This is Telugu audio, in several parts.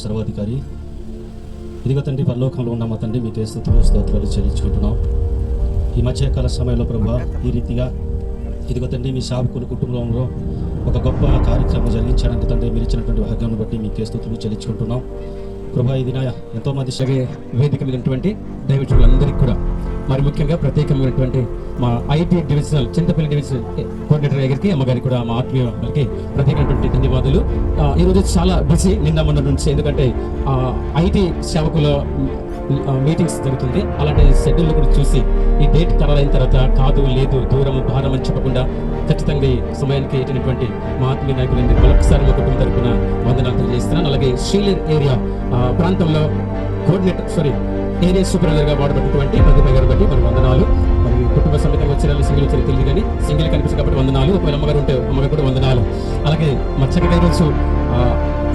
సర్వాధికారి, ఇదిగో తండ్రి పరలోకంలో ఉన్న మా తండ్రి మీకే స్తుతులు స్తోత్రాలు చెల్లించుకుంటున్నాం. ఈ మధ్యకాల సమయంలో ప్రభా ఈ రీతిగా ఇదిగో తండ్రి మీ సేవకుల కుటుంబంలో ఒక గొప్ప కార్యక్రమం జరిగించడానికి తండ్రి మీరు ఇచ్చినటువంటి భాగ్యాన్ని బట్టి మీకే స్తుతులు చెల్లించుకుంటున్నాం. ప్రభా ఇది ఎంతోమంది వేదిక మీద ఉన్నటువంటి దైవజనులందరికీ కూడా మరి ముఖ్యంగా ప్రత్యేకమైనటువంటి మా IT divisional Chintapalli divisional coordinator గారికి అమ్మగారికి కూడా మా ఆత్మీయ వాళ్ళకి ప్రత్యేకమైనటువంటి ధన్యవాదాలు. ఈరోజు చాలా బిజీ నిన్న మొన్న నుంచి, ఎందుకంటే ఐటీ సేవకుల మీటింగ్స్ జరుగుతుంది. అలాంటి షెడ్యూల్ కూడా చూసి ఈ డేట్ ఖరారైన తర్వాత కాదు లేదు దూరం భారం అని చెప్పకుండా ఖచ్చితంగా ఈ సమయానికి ఎట్టినటువంటి మా ఆత్మీయ నాయకులందరికీ మరొకసారి మా కుటుంబం తరపున వందనాలు తెలియజేస్తున్నాను. అలాగే షీలర్ ఏరియా ప్రాంతంలో ఏరియా సూపర్వైజర్గా వాడబడినటువంటి ప్రతిభ గారు బట్టి మరి వందనాలు. మరి కుటుంబ సమేతంగా వచ్చారు, సింగిల్ వచ్చారు తెలియదు కానీ సింగిల్ కనిపిస్తుంది కాబట్టి వందనాలు. ఒకవేళ అమ్మగారు ఉంటే అమ్మగారు కూడా వందనాలు. అలాగే మచ్చగా ఈరోజు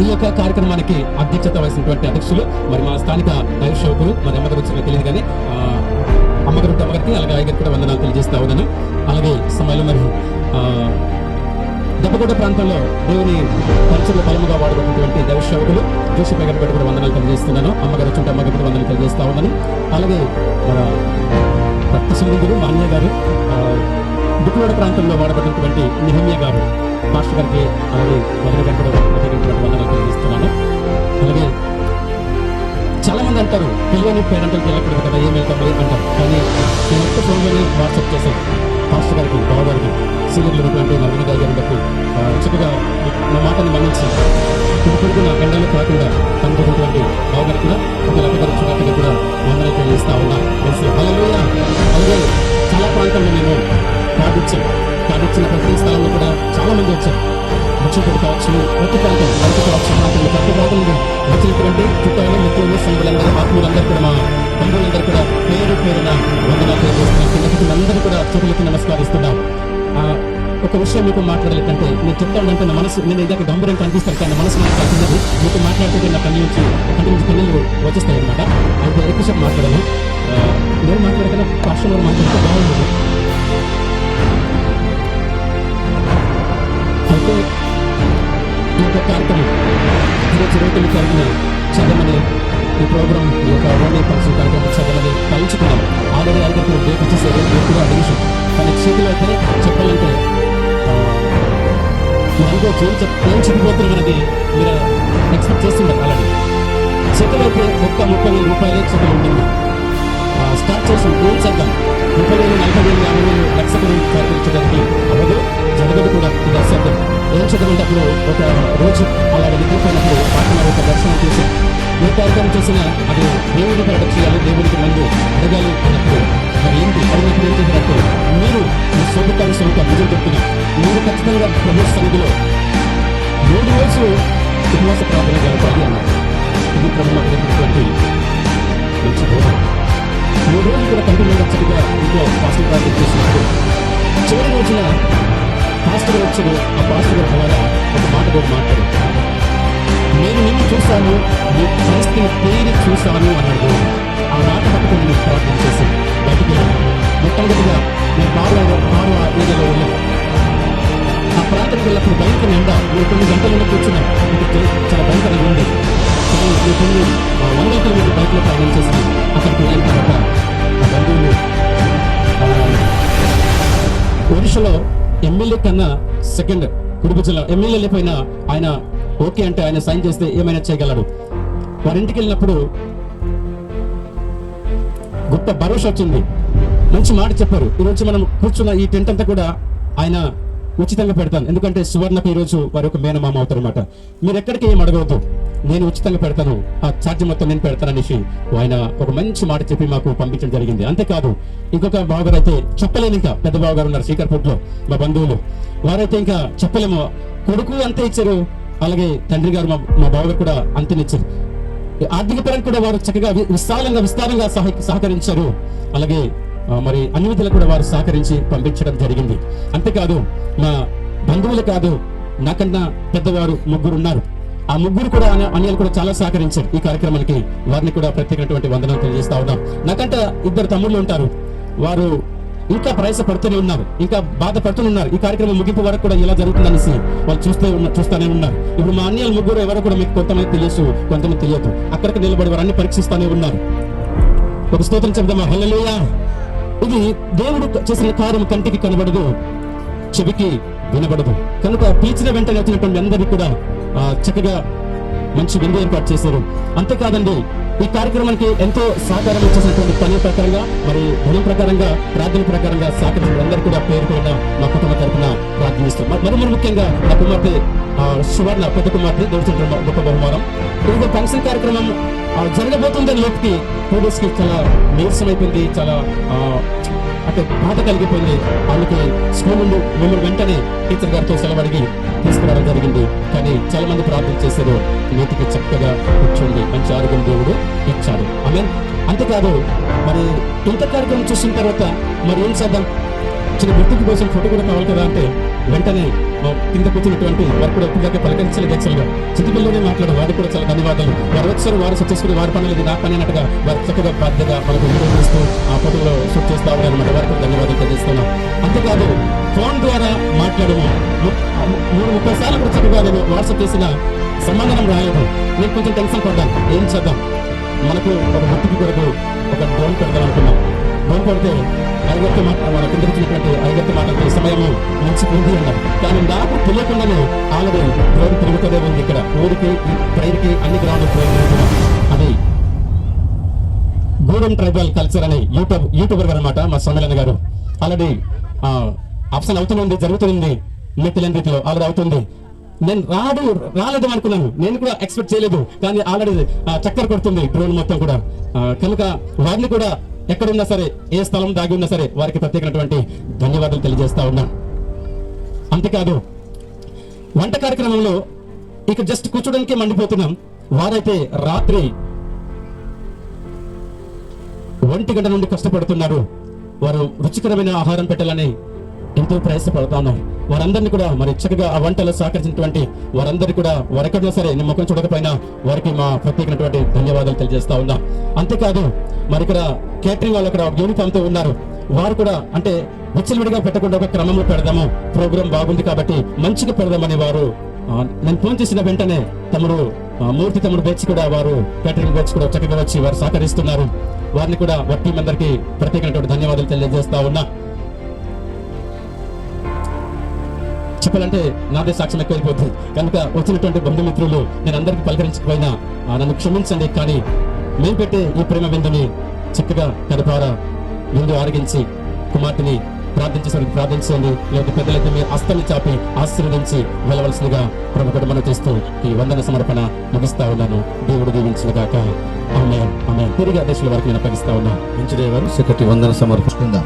ఈ యొక్క కార్యక్రమానికి అధ్యక్షత వహిస్తున్నటువంటి అధ్యక్షులు మరి మా స్థానిక దైవ సేవకులు మరి అమ్మగారు వచ్చిన తెలియదు కానీ అమ్మగారు ఉంటే అమ్మగారికి అలాగే అయ్యగారికి కూడా వందనాలు తెలియజేస్తా ఉన్నాను. అలాగే సమయంలో మరి దెబ్బకోట ప్రాంతంలో దేవుని పరిచయలో బలముగా వాడబడినటువంటి దైవ సేవకులు జోషి గారి బట్టి కూడా వందనాలు తెలియజేస్తున్నాను. అమ్మగారు వచ్చి అమ్మగారు కూడా వందనాలు తెలియజేస్తా ఉన్నాను. అలాగే భక్తి సంబంధులు మా అన్నయ్య గారు దుక్కువాడ ప్రాంతంలో వాడబడినటువంటి నిహమ్య గారు మాస్టర్ గారికి అలాగే వదిన గారికి కూడా ప్రత్యేకమైనటువంటి వందనాలు తెలియజేస్తున్నాను. అలాగే చాలా మంది అంటారు తెలియని పేరెంటల్ వెళ్ళకూడదు కదా, ఏం వెళ్తాం అంటారు. కానీ నేను ఒక్క ఫోన్లోనే వాట్సాప్ చేశాను మాస్టర్ గారికి, బావ గారికి, సీనియర్లు ఉన్నటువంటి నవీన గారి గారిని బట్టి చక్కగా నా మాటను మన్నించి కొడుకున్న గంటలు కాకుండా కనుగొన్నటువంటి బావ గారికి కూడా ఒక లెక్కగారు చుట్టూ కూడా వందనాలు తెలియజేస్తా ఉన్నా. అలాగే చాలా ప్రాంతంలో నేను పాటించిన ప్రతి స్థలంలో కూడా చాలా మంది వచ్చారు. ముచ్చటి కావచ్చు, ప్రతి ప్రాంతం బయట కావచ్చు, ప్రాంతంలో ప్రతి ప్రాంతం వచ్చినటువంటి చుట్టాలు మిత్రులు సంఘులందరూ ఆత్మీయులందరూ కూడా మా బంధువులందరూ కూడా పేరు పేరున వందనాలు తెలియజేస్తున్నాం. అందరూ కూడా చేతులకి నమస్కరిస్తున్నాం. ఒక విషయం మీకు మాట్లాడలేదంటే నేను చెప్తానంటే నా మనసు, నేను ఇదాక గంభీరం కనిపిస్తాను కానీ మనసు నాకు కలిసింది మీకు మాట్లాడుతుంటే నా కన్ను నుంచి కన్నులు వచ్చేస్తాయి అనమాట. అయితే ఎక్కువ మాట్లాడాను. నేను మాట్లాడకన్నా పాస్టర్ గారు మాట్లాడితే బాగుంటుంది. అయితే ఈ యొక్క కార్యక్రమం ఈరోజు రోజులు కలిగిన చదవని ఈ ప్రోగ్రామ్ ఈ యొక్క ఓన్లీ ఫంక్షన్ కార్యక్రమం చదవని తలుచుకున్నాం. ఆల్రెడీ ఐదుగురు డేట్ వచ్చేసేది ఎక్కువ అడిగేషన్, కానీ చేతిలో అయితే చెప్పాలంటే ఇంకో ఏం చెప్పిపోతున్నాం అనేది మీరు ఎక్స్పెక్ట్ చేస్తున్నారు. అలాగే చేతులు అయితే ఒక్క 30,000 రూపాయలే చేతులు ఉంటుంది. స్టార్ట్ చేసి ఏం చేద్దాం, 30,000, 40,000, 50,000 లక్షలు ప్రకటించడానికి అవ్వదు, జరగదు కూడా. ఇది అసలు ఏం చదవంటే అప్పుడు ఒక రోజు అలా వెళ్ళిపోయినప్పుడు వాటిని ఒక దర్శనం చేసి ఏ కార్యక్రమం చేసినా అది దేవుడికి ప్రకటన చేయాలి, దేవుడికి ముందు అడగాలి అన్నప్పుడు మరి ఏంటి పరిమితి ఏం చేసినప్పుడు మీరు మీ సొంత నిజం చెప్తున్నా మీరు ఖచ్చితంగా ప్రభు సన్నిధిలో 3 రోజులు ఉపవాస ప్రార్థన జరపాలి అన్నారు. ఇది ప్రభు మాకు చెప్పినటువంటి మంచి బోధన. 3 రోజులు కూడా కంటిన్యూగా చక్కగా ఇంట్లో పాస్టర్ ప్రార్థన చేసినప్పుడు చివరి రోజున పాస్టర్ వచ్చాడు. ఆ పాస్టర్ గారి ద్వారా ఒక మాట కూడా మాట్లాడు, నేను నిన్ను చూశాను, నీ పరిస్థితిని తేరి చూశాను అన్నాడు. ఆ మాట పట్టుకుని నేను ప్రార్థన చేసి బయటికి మొట్టమొదటిగా నేను కారు ఏరియాలో వెళ్ళాను. ఆ ప్రాంతానికి వెళ్ళినప్పుడు భయంకర ఎండ, నేను 9 గంటల కూర్చున్నా. చాలా భయంకరంగా ఉంది. కానీ నేను 100 కిలోమీటర్ బైక్లో ప్రయాణం చేసి అక్కడికి వెళ్ళిన తర్వాత ఆ బంధువులు ఒడిశాలో ఎమ్మెల్యే కన్నా సెకండ్ కుటుంబ జిల్లా ఎమ్మెల్యే లేకపోయినా ఆయన ఓకే అంటే ఆయన సైన్ చేస్తే ఏమైనా చేయగలడు. వారింటికి వెళ్ళినప్పుడు గొప్ప భరోసా వచ్చింది, మంచి మాట చెప్పారు. ఈరోజు మనం కూర్చున్న ఈ టెంట్ అంతా కూడా ఆయన ఉచితంగా పెడతాను, ఎందుకంటే సువర్ణకు ఈరోజు వారి ఒక మేనమామ అవుతారు అనమాట. మీరు ఎక్కడికి ఏం అడగవద్దు, నేను ఉచితంగా పెడతాను, ఆ ఛార్జ్ మొత్తం నేను పెడతాను అనేసి ఆయన ఒక మంచి మాట చెప్పి మాకు పంపించడం జరిగింది. అంతేకాదు ఇంకొక బావగారు అయితే చెప్పలేను, ఇంకా పెద్ద బావగారు ఉన్నారు శ్రీకార్పూర్లో మా బంధువులు, వారైతే ఇంకా చెప్పలేము. కొడుకు అంతే ఇచ్చారు, అలాగే తండ్రి గారు మా బావగారు కూడా అంతేనిచ్చారు. ఆర్థిక పరంగా కూడా వారు చక్కగా విస్తారంగా సహకరించారు. అలాగే మరి అన్ని విధాలు కూడా వారు సహకరించి పంపించడం జరిగింది. అంతేకాదు మా బంధువులు కాదు, నాకన్నా పెద్దవారు 3 ఉన్నారు. ఆ 3 కూడా అన్యాలు కూడా చాలా సహకరించారు ఈ కార్యక్రమానికి. వారిని కూడా ప్రత్యేకమైనటువంటి వందనాలు తెలియజేస్తా ఉన్నాం. నాకంటే 2 తమ్ముళ్ళు ఉంటారు. వారు ఇంకా ప్రయాసపడుతూనే ఉన్నారు, ఇంకా బాధపడుతూనే ఉన్నారు. ఈ కార్యక్రమం ముగింపు వరకు కూడా ఇలా జరుగుతుందనేసి వాళ్ళు చూస్తూనే ఉన్నారు. ఇప్పుడు మా అన్యాలు ముగ్గురు ఎవరో కూడా మీకు కొంతమంది తెలుసు, కొంతమంది తెలియదు. అక్కడికి నిలబడి వారు అన్ని పరీక్షిస్తూనే ఉన్నారు. ఒక స్తోత్రం చెప్దామా? హల్లెలూయా. ఇది దేవుడు చేసిన కార్యం కంటికి కనబడదు, చెవికి వినబడదు. కనుక పిలిచిన వెంటనే వచ్చినటువంటి అందరికీ కూడా చక్కగా మంచి విందు ఏర్పాటు చేశారు. అంతేకాదండి, ఈ కార్యక్రమానికి ఎంతో సహకారం ఇచ్చేసినటువంటి పని ప్రకారంగా, మరి ధనం ప్రకారంగా, ప్రార్థన ప్రకారంగా సహకరించిన అందరికీ కూడా పేరు కూడా మా కుటుంబ తరఫున ప్రార్థనిస్తాం. మరి ముఖ్యంగా నా కుమార్తె సువర్ణ, పెద్ద కుమార్తె దొరుకుతున్న గొప్ప బహుమానం. ఇది ఫంక్షన్ కార్యక్రమం జరగబోతుందని లోపుకి 2 days కి చాలా నీరసం అయిపోయింది, చాలా అంటే బాధ కలిగిపోయింది. వాళ్ళకి స్కూల్ నుండి మిమ్మల్ని వెంటనే టీచర్ గారితో సెలవడిగి తీసుకురావడం జరిగింది. కానీ చాలా మంది ప్రార్థన చేశారు, నీటికి చక్కగా కూర్చోండి, మంచి ఆరోగ్యం దేవుడు ఇచ్చాడు. ఆమేన్. అంతేకాదు, మరి ఇంత కార్యక్రమం చూసిన తర్వాత మరి ఏం చేద్దాం, చిన్న గుర్తింపు కోసం ఫోటో కూడా కావాలి కదా అంటే వెంటనే కింద కూర్చున్నటువంటి వారు కూడా ఇప్పటిదాకా పలకరించలేదు. యాక్చువల్గా చిటికల్లోనే మాట్లాడు, వారికి కూడా చాలా ధన్యవాదాలు. వారు వచ్చారు, వారు సెట్ చేసుకుని వారి పనులు ఇది నా పని అన్నట్టుగా వారు చక్కగా బాధ్యతగా మనకు వీడియో చేస్తూ ఆ ఫోటోలో షూట్ చేస్తూ ఉన్నారు అనమాట. వారికి కూడా ధన్యవాదాలు తెలియజేస్తున్నాం. అంతేకాదు, ఫోన్ ద్వారా మాట్లాడము 30 సార్లు కూడా చక్కగా నేను వాట్సాప్ చేసిన సమాధానం రాలేదు. నేను కొంచెం టెన్షన్ పడ్డాను, ఏం చేద్దాం, మనకు ఒక భక్తికి కొరకు ఒక డ్రోన్ పెడదాం అనుకున్నాం. డ్రోన్ పెడితే ఐగర్తో మన కింద వచ్చినటువంటి ఐగర్తో మాట్లాడే సమయం మంచిపోయింది అన్నారు. కానీ నాకు తెలియకుండానే ఆల్రెడీ డ్రోన్ తిరుగుతూనే ఉంది. ఇక్కడ ఊరికి ట్రైన్కి అన్ని గ్రౌండ్ తిరుగుతున్నాం. అది గూడెం ట్రైబల్ కల్చర్ అనే యూట్యూబర్ అనమాట మా సోమేలన్న గారు. ఆల్రెడీ ఆప్షన్ అవుతుంది, జరుగుతుంది, మీకు తెలియని రీతిలో ఆల్రెడీ అవుతుంది. నేను రాలేదు అనుకున్నాను, నేను కూడా ఎక్స్పెక్ట్ చేయలేదు. కానీ ఆల్రెడీ చక్కర కొడుతుంది డ్రోన్ మొత్తం కూడా. కనుక వారిని కూడా ఎక్కడున్నా సరే, ఏ స్థలం దాగి ఉన్నా సరే, వారికి ప్రత్యేకమైనటువంటి ధన్యవాదాలు తెలియజేస్తా ఉన్నాను. అంతేకాదు, వంట కార్యక్రమంలో ఇక జస్ట్ కూర్చోడానికి మండిపోతున్నాం. వారైతే రాత్రి 1 గంట నుండి కష్టపడుతున్నారు. వారు రుచికరమైన ఆహారం పెట్టాలని ఎంతో ప్రయాసపడతా ఉన్నారు. వారందరినీ కూడా మరి చక్కగా ఆ వంటలో సహకరించినటువంటి వారందరికీ కూడా వారెక్కడో సరే నేను ముఖం చూడకపోయినా వారికి మా ప్రత్యేకమైనటువంటి ధన్యవాదాలు తెలియజేస్తా ఉన్నా. అంతేకాదు, మరి ఇక్కడ కేటరింగ్ వాళ్ళు అక్కడ యూనిఫామ్ తో ఉన్నారు. వారు కూడా అంటే విచ్చలవిడిగా పెట్టకుండా ఒక క్రమంలో పెడదాము, ప్రోగ్రామ్ బాగుంది కాబట్టి మంచిగా పెడదామని వారు నేను ఫోన్ చేసిన వెంటనే మూర్తి తమ్ముడు బెచ్ కూడా వారు కేటరింగ్ బెచ్ కూడా చక్కగా వచ్చి వారు సహకరిస్తున్నారు. వారిని కూడా వారి టీం అందరికీ ప్రత్యేకమైనటువంటి ధన్యవాదాలు తెలియజేస్తా ఉన్నా. చెప్పాలంటే నాదే సాక్ష్యం ఎక్కువైపోతుంది. కనుక వచ్చినటువంటి బంధుమిత్రులు నేను అందరికీ పలకరించకపోయినా నన్ను క్షమించండి. కానీ మేము పెట్టే ఈ ప్రేమ విందుని చక్కగా కడపారా విందు ఆరగించి కుమార్తెని ప్రార్థించండి. లేదా పెద్దలైతే మీ హస్తాన్ని చాపి ఆశీర్వదించి వెళ్ళవలసిందిగా ప్రభుత్వం మనం చేస్తూ ఈ వందన సమర్పణ ముగిస్తా ఉన్నాను. దేవుడు దీవించిన గాక. ఆమేన్. ఆమేన్. తిరిగి అధ్యక్షుల వరకు నేను అప్పగిస్తా ఉన్నాను. మంచిదే గారు సెక్రటరీ వందన సమర్పించుకుందాం.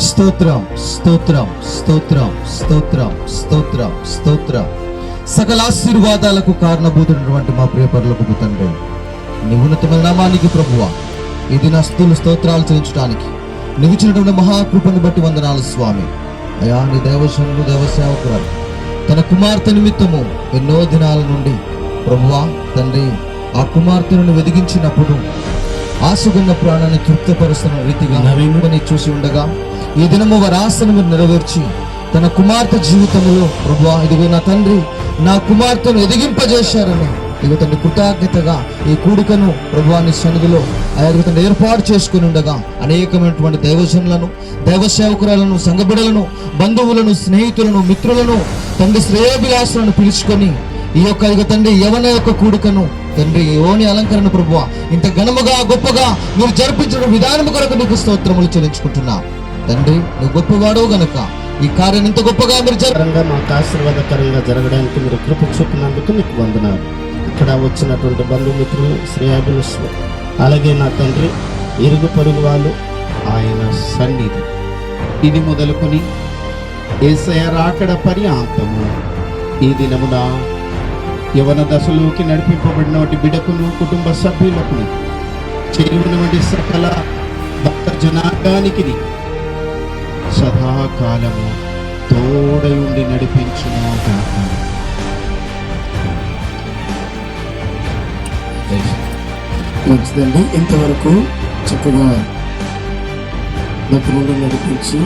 స్తోత్రం స్తోత్రం స్తోత్రం స్తోత్రం స్తోత్రం స్తోత్రం. సకల ఆశీర్వాదాలకు కారణభూతున్నటువంటి మా ప్రియ పరలోకపు తండ్రి, నీ ఉన్నతమైన నామానికి ప్రభువా, ఇది నా స్తోత్రాలు చెల్లించడానికి నువ్వు ఇచ్చినటువంటి మహాకృపను బట్టి వందనాలు స్వామి. అయా, నీ దైవజనులు దైవసేవకురాలు తన కుమార్తె నిమిత్తము ఎన్నో దినాల నుండి ప్రభువా తండ్రి ఆ కుమార్తెను వెదిగించినప్పుడు ఆశగున్న ప్రాణాన్ని తృప్తిపరుస్తున్న రీతిగా నవీనుడిని చూసి ఉండగా ఈ దినము వారి ఆశను మీరు నెరవేర్చి తన కుమార్తె జీవితంలో ప్రభువా ఇదిగో నా తండ్రి నా కుమార్తెను ఎదిగింపజేశారని ఇదిగో తండ్రి కృతజ్ఞతగా ఈ కూడికను ప్రభువాని సన్నిధిలో తండ్రి ఏర్పాటు చేసుకుని ఉండగా అనేకమైనటువంటి దైవజనులను దైవ సేవకురాలను సంఘబిడలను బంధువులను స్నేహితులను మిత్రులను తండ్రి శ్రేయోభిలాషులను పిలుచుకొని ఈ యొక్క ఇక తండ్రి యవన యొక్క కూడికను తండ్రి యోని అలంకరణ ప్రభువా ఇంత ఘనముగా గొప్పగా మీరు జరిపించిన విధానము కొరకు నీకు స్తోత్రములు చెల్లించుకుంటున్నా. తండ్రి నువ్వు గొప్పవాడవు గనుక ఈ కార్యం ఇంత గొప్పగా మీరు మాకు ఆశీర్వాదకరంగా జరగడానికి మీరు కృప చూపినందుకు మీకు వందనాలు. ఇక్కడ వచ్చినటువంటి బంధుమిత్రులు, శ్రేయాభిలాషులు, అలాగే నా తండ్రి ఇరుగు పొరుగు వాళ్ళు ఆయన సన్నిధి ఇది మొదలుకొని యేసయ్య రాకడ పర్యాంతము ఈ దినమున యవన దశలోకి నడిపింపబడిన బిడకును కుటుంబ సభ్యులకు చేరినటువంటి సకల భక్త జనాంగానికి సదాకాలము తోడై ఉండి నడిపించును గాక. మంచిదండి. ఇంతవరకు చక్కగా దగ్గర నుండి నడిపించి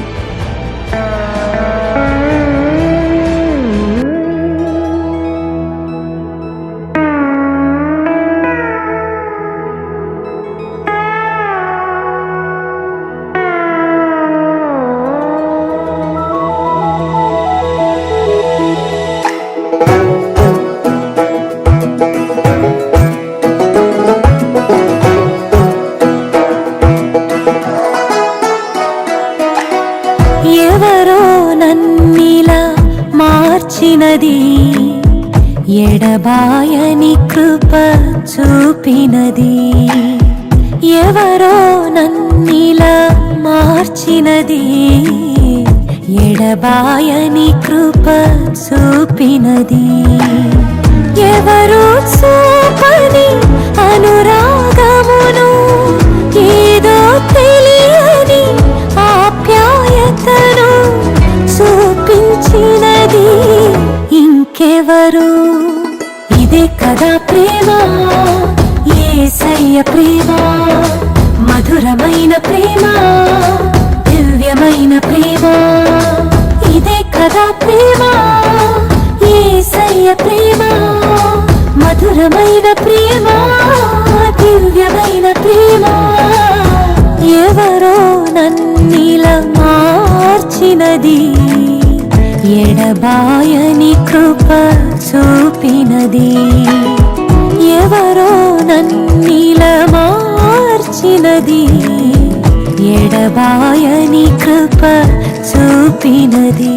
ఎవరో నన్నిలా మార్చినది, ఎడబాయని కృప చూపినది. ఎవరో నన్నిలా మార్చినది, ఎడబాయని కృప చూపినది. ఎవరు చూపని అనురాగమును, ఏదో తెలియని ఆప్యాయతను చూపించినది ఇంకెవరు? ఇదే కదా ప్రేమ, యేసయ్య ప్రేమ, మధురమైన ప్రేమ, దివ్యమైన ప్రేమ. ఇదే కదా ప్రేమ, యేసయ్య ప్రేమ, మధురమైన ప్రేమ, దివ్యమైన ప్రేమ. ఎవరో నన్నిలా మార్చినది, ఎడబాయని కృప చూపినది. ఎవరో నన్నిలా మార్చినది, ఎడబాయని కృప చూపినది.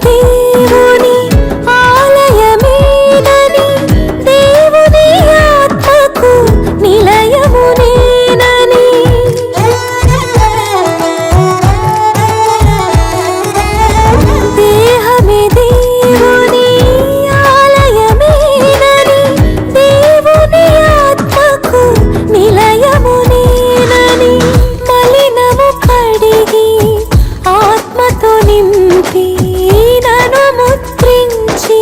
దేవుని ఆలయమేనని, దేవుని ఆత్మకు నిలయము నేనని. దేహమే దేవుని ఆలయమేనని, దేవుని ఆత్మకు నిలయము నేనని. మలినము కడిగి ఆత్మతో నింపి నన్ను ముద్రించి,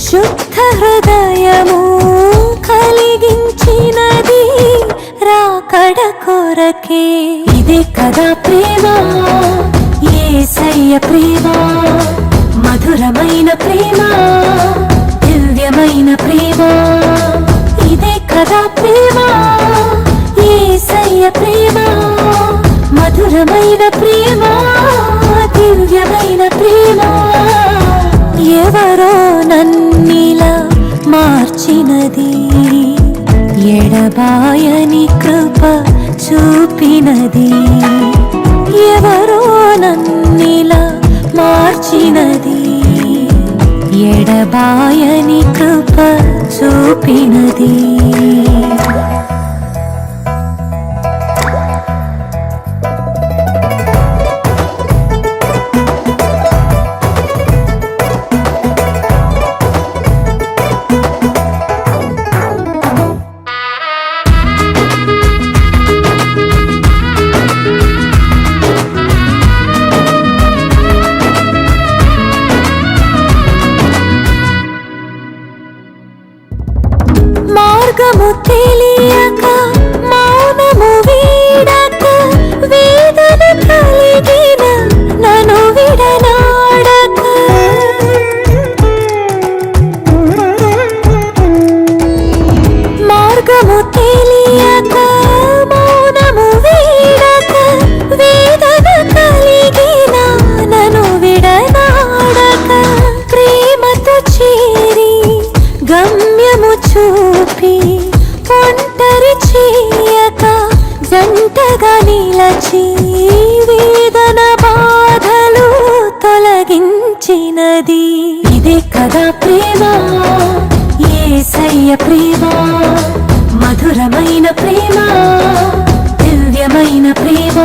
శుద్ధ హృదయము కలిగించినది రాకడ కొరకే. ఇదే కదా ప్రేమ, యేసయ్య ప్రేమ, మధురమైన ప్రేమ, దివ్యమైన ప్రేమ. ఇదే కదా ప్రేమ, యేసయ్య ప్రేమ, మధురమైన ప్రేమ, దివ్యమైన ప్రేమ. ఎవరో నన్నిలా మార్చినది, ఎడబాయని కృప చూపినది. ఎవరో నన్నిలా మార్చినది, ఎడబాయని కృప చూపినది. మార్గము తెలియక, మౌనము వీడక, వేదన కలిగిన నన్ను విడనాడక. మార్గము తెలియక, మౌనము వీడక, వేదన కలిగిన నన్ను విడనాడక. ప్రేమతో చేరి గమ్యము చూపి కదా ప్రేమ, యేసయ్య ప్రేమ, మధురమైన ప్రేమ, దివ్యమైన ప్రేమ.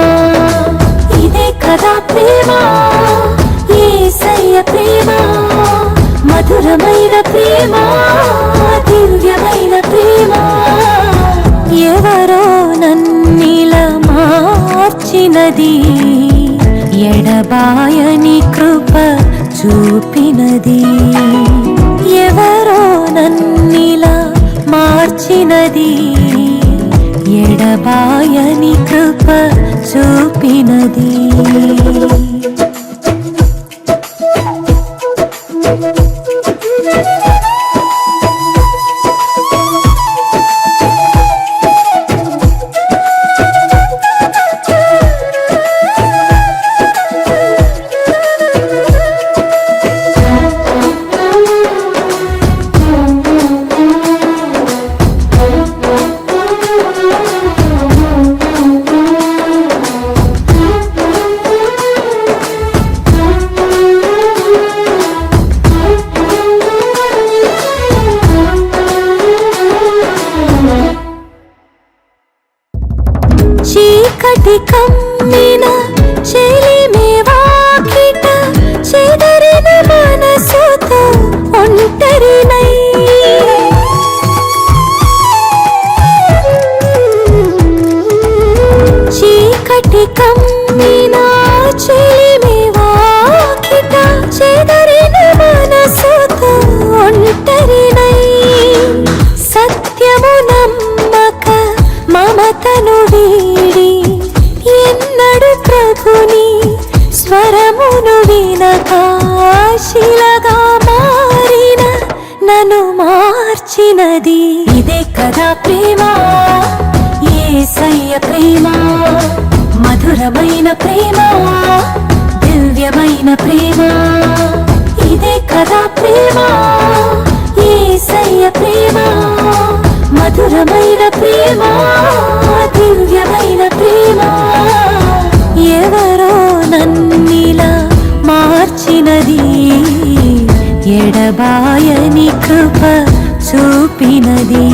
ఇదే కదా ప్రేమ, యేసయ్య ప్రేమ, మధురమైన ప్రేమ, దివ్యమైన ప్రేమ. ఎవరో నన్నిలా మార్చినది, ఎడబాయని కృప చూపినది. ఎవరో నన్నిలా మార్చినది, ఎడబాయని కృప చూపినది. చీకటి కమ్మిన చెలిమే వాకిట, చెదరిన మనసుతో ఒంటరినై, చీకటి కమ్మిన చెలిమే వాకిట, చెదరిన మనసుతో ఒంటరినై. సత్యము నమ్మక మమతను వీడి, ఎన్నడు ప్రభుని స్వరమును వినక, శిలగా మారిన నన్ను మార్చినది. ఇదే కదా ప్రేమ, యేసయ్య ప్రేమ, మధురమైన ప్రేమ, దివ్యమైన ప్రేమ. ఇదే కదా ప్రేమ, యేసయ్య ప్రేమ, మధురమైన ప్రేమ, దివ్యమైన ప్రేమ. ఎవరో నన్నిలా మార్చినది, ఎడబాయని కృప చూపినది.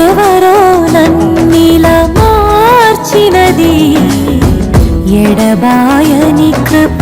ఎవరో నన్నిలా మార్చినది, ఎడబాయని కృప